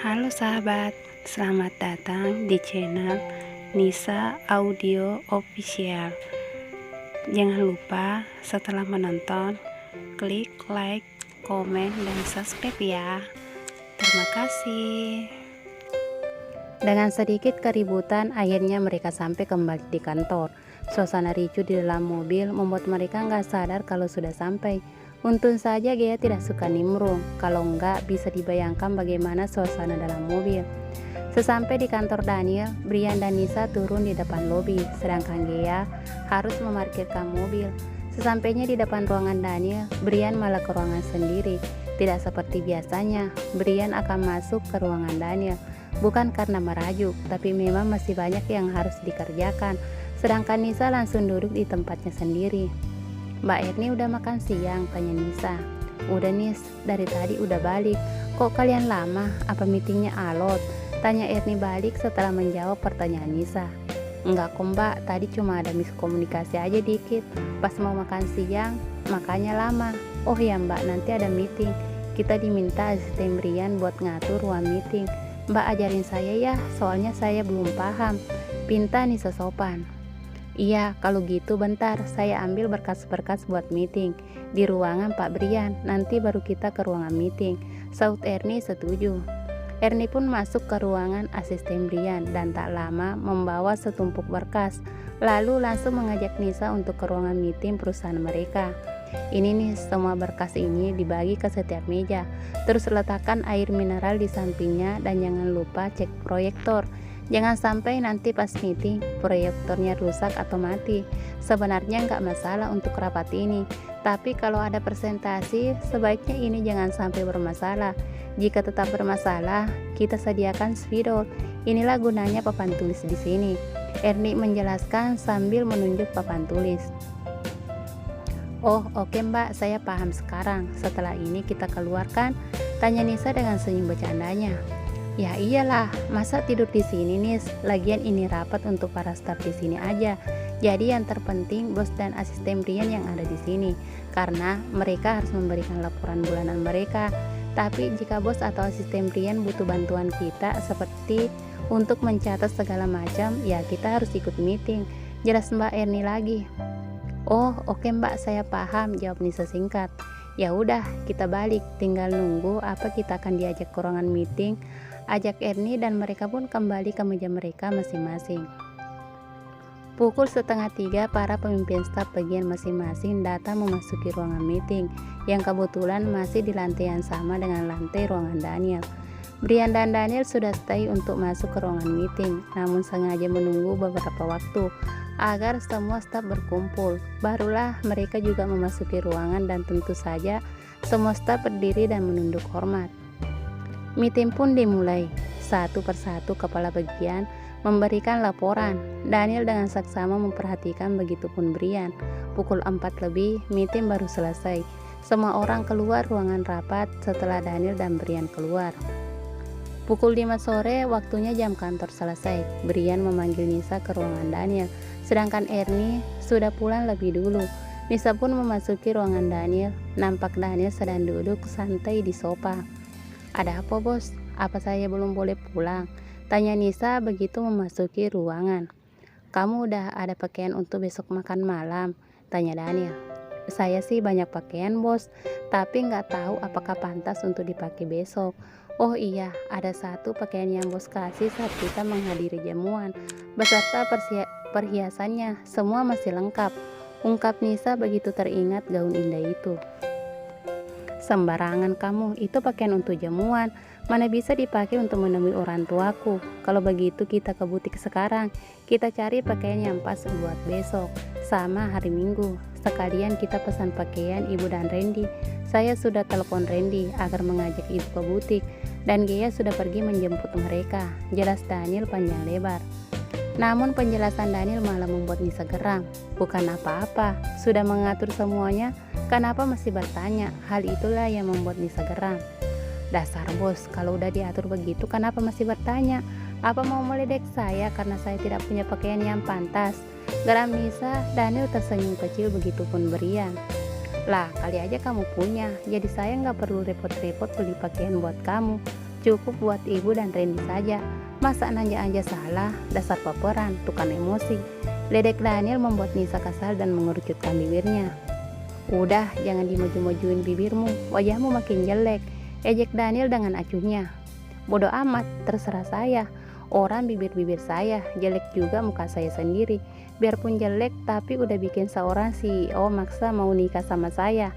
Halo sahabat, selamat datang di channel Nisa Audio Official. Jangan lupa setelah menonton, klik like, komen, dan subscribe ya. Terima kasih. Dengan sedikit keributan, akhirnya mereka sampai kembali di kantor. Suasana ricuh di dalam mobil membuat mereka nggak sadar kalau sudah sampai. Untung saja Gea tidak suka nimbrung, kalau enggak bisa dibayangkan bagaimana suasana dalam mobil. Sesampai di kantor Daniel, Brian dan Nisa turun di depan lobi, sedangkan Gea harus memarkirkan mobil. Sesampainya di depan ruangan Daniel, Brian malah ke ruangan sendiri. Tidak seperti biasanya, Brian akan masuk ke ruangan Daniel. Bukan karena merajuk, tapi memang masih banyak yang harus dikerjakan. Sedangkan Nisa langsung duduk di tempatnya sendiri. Mbak Erni udah makan siang? Tanya Nisa. Udah Nis, dari tadi udah balik. Kok kalian lama? Apa meetingnya alot? Tanya Erni balik setelah menjawab pertanyaan Nisa. Enggak kok Mbak, tadi cuma ada miskomunikasi aja dikit. Pas mau makan siang, makanya lama. Oh ya Mbak, nanti ada meeting. Kita diminta asisten Brian buat ngatur ruang meeting. Mbak ajarin saya ya, soalnya saya belum paham. Pinta Nisa sopan. Iya, kalau gitu bentar, saya ambil berkas-berkas buat meeting di ruangan Pak Brian, nanti baru kita ke ruangan meeting. Saud Erni setuju. Erni pun masuk ke ruangan asisten Brian dan tak lama membawa setumpuk berkas, lalu langsung mengajak Nisa untuk ke ruangan meeting perusahaan mereka. Ini nih, semua berkas ini dibagi ke setiap meja, terus letakkan air mineral di sampingnya dan jangan lupa cek proyektor. Jangan sampai nanti pas meeting proyektornya rusak atau mati. Sebenarnya nggak masalah untuk rapat ini, tapi kalau ada presentasi sebaiknya ini jangan sampai bermasalah. Jika tetap bermasalah, kita sediakan spidol. Inilah gunanya papan tulis di sini. Erni menjelaskan sambil menunjuk papan tulis. Oh oke Mbak, saya paham sekarang. Setelah ini kita keluarkan? Tanya Nisa dengan senyum bercandanya. Ya iyalah, masa tidur di sini Nis? Lagian ini rapat untuk para staf di sini aja. Jadi yang terpenting bos dan asisten Brian yang ada di sini, karena mereka harus memberikan laporan bulanan mereka. Tapi jika bos atau asisten Brian butuh bantuan kita seperti untuk mencatat segala macam, ya kita harus ikut meeting. Jelas Mbak Erni lagi. Oh oke Mbak, saya paham, jawab Nisa singkat. Ya udah, kita balik, tinggal nunggu apa kita akan diajak ke ruangan meeting. Ajak Erni dan mereka pun kembali ke meja mereka masing-masing. Pukul 2:30 para pemimpin staf bagian masing-masing datang memasuki ruangan meeting yang kebetulan masih di lantai yang sama dengan lantai ruangan Daniel. Brian dan Daniel sudah stay untuk masuk ke ruangan meeting, namun sengaja menunggu beberapa waktu agar semua staf berkumpul. Barulah mereka juga memasuki ruangan dan tentu saja semua staf berdiri dan menunduk hormat. Meeting pun dimulai. Satu persatu kepala bagian memberikan laporan. Daniel dengan saksama memperhatikan, begitupun Brian. Pukul 4 lebih, meeting baru selesai. Semua orang keluar ruangan rapat setelah Daniel dan Brian keluar. Pukul 5 sore, waktunya jam kantor selesai. Brian memanggil Nisa ke ruangan Daniel, sedangkan Erni sudah pulang lebih dulu. Nisa pun memasuki ruangan Daniel. Nampak Daniel sedang duduk santai di sofa. Ada apa bos? Apa saya belum boleh pulang? Tanya Nisa begitu memasuki ruangan. Kamu udah ada pakaian untuk besok makan malam? Tanya Daniel. Saya sih banyak pakaian bos, tapi nggak tahu apakah pantas untuk dipakai besok. Oh iya, ada satu pakaian yang bos kasih saat kita menghadiri jamuan, beserta perhiasannya, semua masih lengkap. Ungkap Nisa begitu teringat gaun indah itu. Sembarangan kamu, itu pakaian untuk jamuan, mana bisa dipakai untuk menemui orang tuaku. Kalau begitu kita ke butik sekarang, kita cari pakaian yang pas buat besok, sama hari Minggu. Sekalian kita pesan pakaian ibu dan Randy. Saya sudah telepon Randy agar mengajak ibu ke butik, dan Gea sudah pergi menjemput mereka. Jelas Daniel panjang lebar. Namun penjelasan Daniel malah membuat Nisa geram. Bukan apa-apa, sudah mengatur semuanya, kenapa masih bertanya? Hal itulah yang membuat Nisa geram. Dasar bos, kalau udah diatur begitu kenapa masih bertanya? Apa mau meledek saya karena saya tidak punya pakaian yang pantas? Geram Nisa. Daniel tersenyum kecil, begitupun Brian. Lah kali aja kamu punya, jadi saya nggak perlu repot-repot beli pakaian buat kamu. Cukup buat ibu dan Randy saja. Masa nanya aja salah, dasar paparan, tukang emosi. Ledek Daniel membuat Nisa kesal dan mengerucutkan bibirnya. Udah, jangan dimaju-majuin bibirmu, wajahmu makin jelek, ejek Daniel dengan acuhnya. Bodoh amat, terserah saya. Orang bibir-bibir saya, jelek juga muka saya sendiri. Biarpun jelek, tapi udah bikin seorang CEO maksa mau nikah sama saya.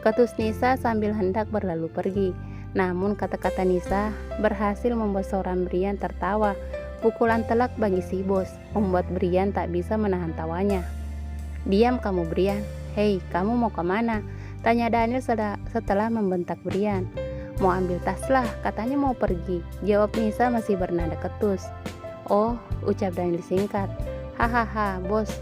Ketus Nisa sambil hendak berlalu pergi. Namun kata-kata Nisa berhasil membuat seorang Brian tertawa. Pukulan telak bagi si bos, membuat Brian tak bisa menahan tawanya. Diam kamu Brian. Hei, kamu mau kemana? Tanya Daniel setelah membentak Brian. Mau ambil tas lah, katanya mau pergi. Jawab Nisa masih bernada ketus. Oh, ucap Daniel singkat. Hahaha, bos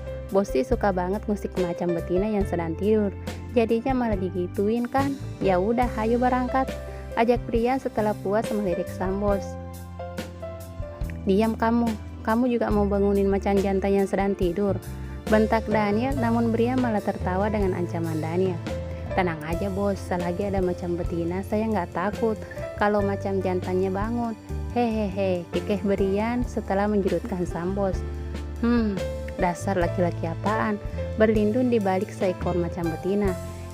sih suka banget ngusik macam betina yang sedang tidur. Jadinya malah digituin kan? Ya udah, ayo berangkat. Ajak Brian setelah puas melirik sang bos. Diam kamu juga mau bangunin macan jantan yang sedang tidur. Bentak Daniel, namun Brian malah tertawa dengan ancaman Daniel. Tenang aja bos, selagi ada macam betina saya nggak takut kalau macam jantannya bangun. Hehehe, kekeh Brian setelah menjurutkan sang bos. Dasar laki-laki apaan, berlindung di balik seekor macam betina.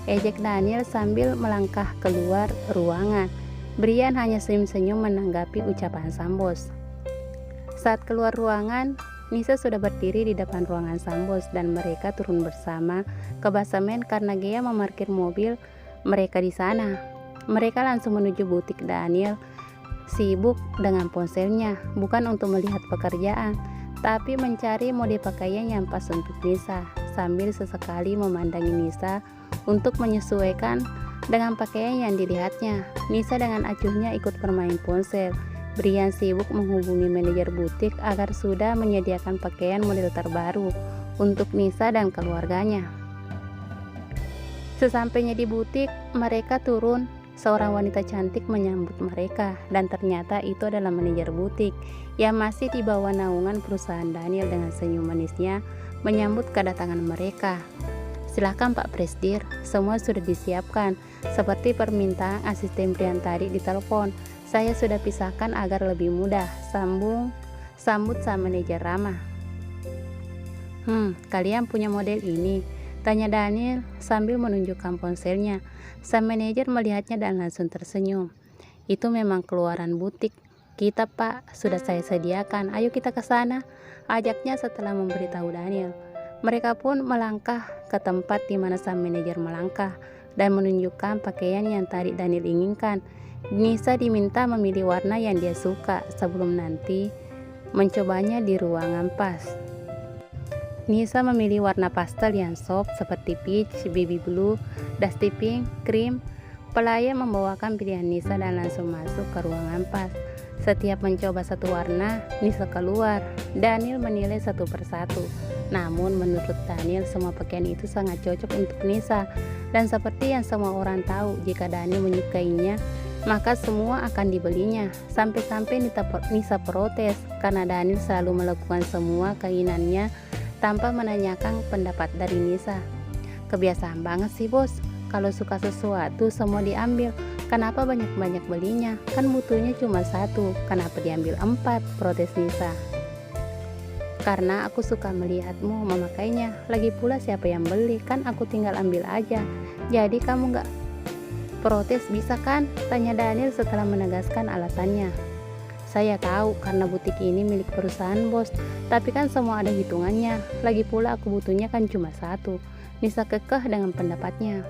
Ejek Daniel sambil melangkah keluar ruangan. Brian hanya senyum-senyum menanggapi ucapan sang bos. Saat keluar ruangan, Nisa sudah berdiri di depan ruangan sang bos dan mereka turun bersama ke basemen karena Gea memarkir mobil mereka di sana. Mereka langsung menuju butik Daniel, sibuk dengan ponselnya, bukan untuk melihat pekerjaan, tapi mencari mode pakaian yang pas untuk Nisa, sambil sesekali memandangi Nisa untuk menyesuaikan dengan pakaian yang dilihatnya. Nisa dengan acuhnya ikut bermain ponsel. Brian sibuk menghubungi manajer butik agar sudah menyediakan pakaian model terbaru untuk Nisa dan keluarganya. Sesampainya di butik, mereka turun. Seorang wanita cantik menyambut mereka, dan ternyata itu adalah manajer butik yang masih di bawah naungan perusahaan Daniel. Dengan senyum manisnya menyambut kedatangan mereka. Silakan Pak Presdir, semua sudah disiapkan seperti permintaan asisten Brian tadi di telepon. Saya sudah pisahkan agar lebih mudah, sambut sang manajer ramah. Kalian punya model ini? Tanya Daniel sambil menunjukkan ponselnya. Sang manajer melihatnya dan langsung tersenyum. Itu memang keluaran butik kita Pak, sudah saya sediakan. Ayo kita ke sana, ajaknya setelah memberitahu Daniel. Mereka pun melangkah ke tempat di mana sang manajer melangkah dan menunjukkan pakaian yang tadi Daniel inginkan. Nisa diminta memilih warna yang dia suka sebelum nanti mencobanya di ruangan pas. Nisa memilih warna pastel yang soft seperti peach, baby blue, dusty pink, cream. Pelayan membawakan pilihan Nisa dan langsung masuk ke ruangan pas. Setiap mencoba satu warna, Nisa keluar. Daniel menilai satu persatu. Namun menurut Daniel semua pakaian itu sangat cocok untuk Nisa. Dan seperti yang semua orang tahu, jika Daniel menyukainya, maka semua akan dibelinya. Sampai-sampai Nisa protes karena Daniel selalu melakukan semua keinginannya tanpa menanyakan pendapat dari Nisa. Kebiasaan banget sih bos, kalau suka sesuatu semua diambil. Kenapa banyak-banyak belinya? Kan mutunya cuma satu, kenapa diambil 4? Protes Nisa. Karena aku suka melihatmu memakainya. Lagi pula siapa yang beli? Kan aku tinggal ambil aja. Jadi kamu gak protes bisa kan? Tanya Daniel setelah menegaskan alasannya. Saya tahu karena butik ini milik perusahaan bos, tapi kan semua ada hitungannya. Lagi pula aku butuhnya kan cuma satu. Nisa kekeh dengan pendapatnya.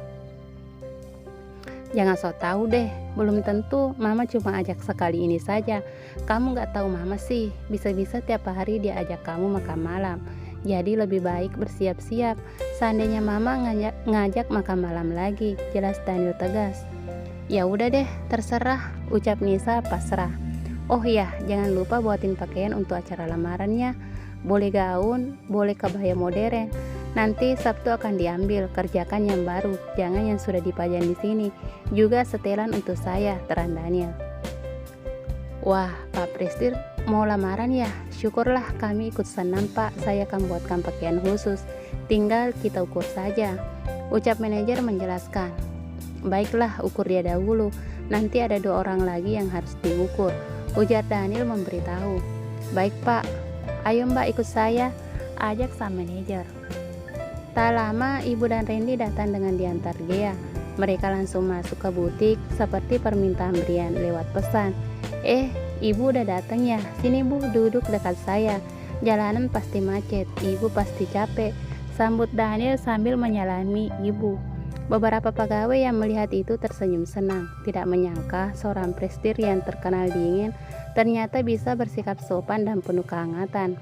Jangan sok tahu deh, belum tentu. Mama cuma ajak sekali ini saja. Kamu gak tahu mama sih, bisa-bisa tiap hari dia ajak kamu makan malam. Jadi lebih baik bersiap-siap. Seandainya mama ngajak makan malam lagi, jelas Daniel tegas. Ya udah deh, terserah, ucap Nisa pasrah. Oh ya, jangan lupa buatin pakaian untuk acara lamarannya. Boleh gaun, boleh kebaya modern. Nanti Sabtu akan diambil, kerjakan yang baru, jangan yang sudah dipajang di sini. Juga setelan untuk saya, terang Daniel. Wah, Pak Presdir mau lamaran ya? Syukurlah kami ikut senang Pak, saya akan buatkan pakaian khusus. Tinggal kita ukur saja, ucap manajer menjelaskan. Baiklah, ukur dia dahulu. Nanti ada 2 orang lagi yang harus diukur, ujar Daniel memberitahu. Baik Pak, ayo Mbak ikut saya, ajak sang manajer. Tak lama Ibu dan Randy datang dengan diantar Gea. Mereka langsung masuk ke butik seperti permintaan Brian lewat pesan. Ibu udah datang ya, sini Bu, duduk dekat saya. Jalanan pasti macet, Ibu pasti capek, sambut Daniel sambil menyalami Ibu. Beberapa pegawai yang melihat itu tersenyum senang, tidak menyangka seorang presidir yang terkenal dingin ternyata bisa bersikap sopan dan penuh kehangatan.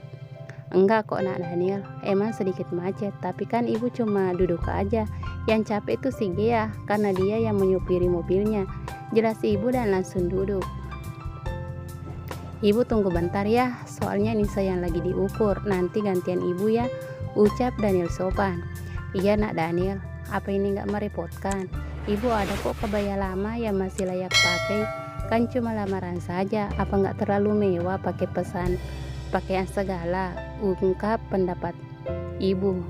Enggak kok Nak Daniel, emang sedikit macet, tapi kan Ibu cuma duduk aja. Yang capek itu si Gea, karena dia yang menyupiri mobilnya, jelas Ibu dan langsung duduk. Ibu tunggu bentar ya, soalnya Nisa yang lagi diukur, nanti gantian Ibu ya, ucap Daniel sopan. Iya Nak Daniel, apa ini gak merepotkan? Ibu ada kok kebaya lama yang masih layak pakai, kan cuma lamaran saja, apa gak terlalu mewah pakai pakaian segala, ungkap pendapat Ibu.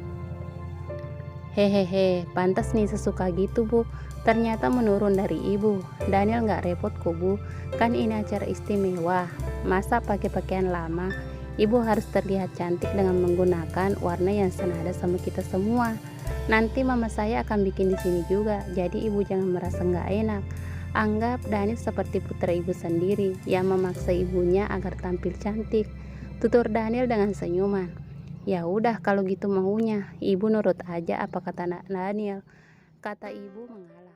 Hehehe, pantas nih sesuka gitu Bu, ternyata menurun dari Ibu. Daniel gak repot kok Bu, kan ini acara istimewa, masa pakai pakaian lama? Ibu harus terlihat cantik dengan menggunakan warna yang senada sama kita semua. Nanti mama saya akan bikin di sini juga, jadi Ibu jangan merasa gak enak. Anggap Daniel seperti putra Ibu sendiri yang memaksa ibunya agar tampil cantik, tutur Daniel dengan senyuman. Ya udah kalau gitu maunya, Ibu nurut aja apa kata Daniel, kata Ibu mengalah.